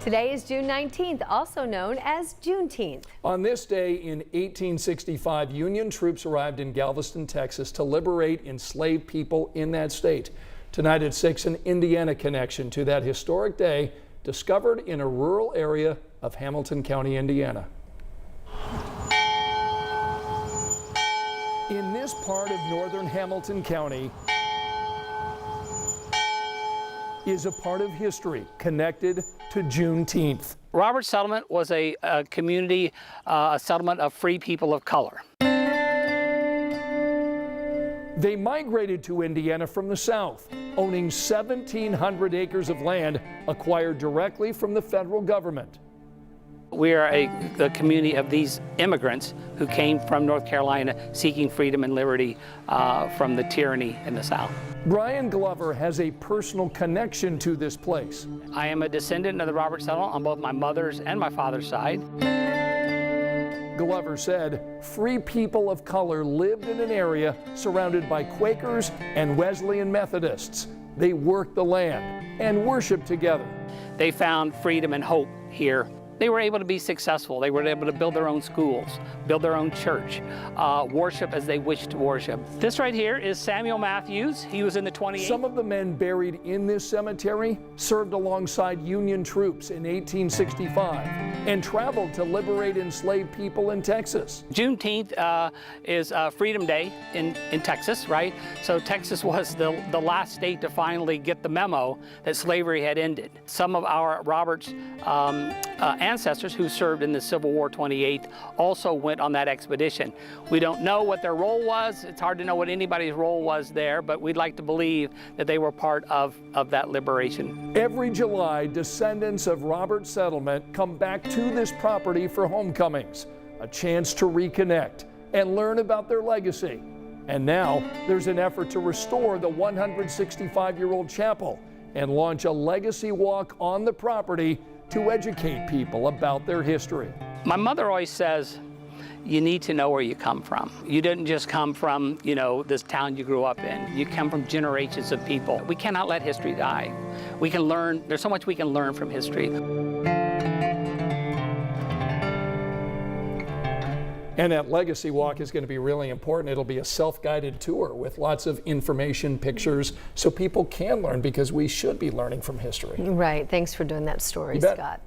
Today is June 19th, also known as Juneteenth. On this day in 1865, Union troops arrived in Galveston, Texas to liberate enslaved people in that state. Tonight at 6, an Indiana connection to that historic day discovered in a rural area of Hamilton County, Indiana. In this part of northern Hamilton County is a part of history connected to Juneteenth. Robert Settlement was a community, a settlement of free people of color. They migrated to Indiana from the south, owning 1,700 acres of land acquired directly from the federal government. We are a community of these immigrants who came from North Carolina seeking freedom and liberty from the tyranny in the South. Brian Glover has a personal connection to this place. I am a descendant of the Robert Settlement on both my mother's and my father's side. Glover said free people of color lived in an area surrounded by Quakers and Wesleyan Methodists. They worked the land and worshiped together. They found freedom and hope here. They were able to be successful. They were able to build their own schools, build their own church, worship as they wished to worship. This right here is Samuel Matthews. He was in the 28th. Some of the men buried in this cemetery served alongside Union troops in 1865 and traveled to liberate enslaved people in Texas. Juneteenth is Freedom Day in Texas, right? So Texas was the last state to finally get the memo that slavery had ended. Some of our Robert's ancestors who served in the Civil War 28th also went on that expedition. We don't know what their role was. It's hard to know what anybody's role was there, but we'd like to believe that they were part of that liberation. Every July, descendants of Robert Settlement come back to this property for homecomings, a chance to reconnect and learn about their legacy. And now there's an effort to restore the 165-year-old chapel and launch a legacy walk on the property to educate people about their history. My mother always says, you need to know where you come from. You didn't just come from, this town you grew up in. You come from generations of people. We cannot let history die. We can learn, there's so much we can learn from history. And that legacy walk is going to be really important. It'll be a self-guided tour with lots of information, pictures, so people can learn, because we should be learning from history. Right. Thanks for doing that story, Scott.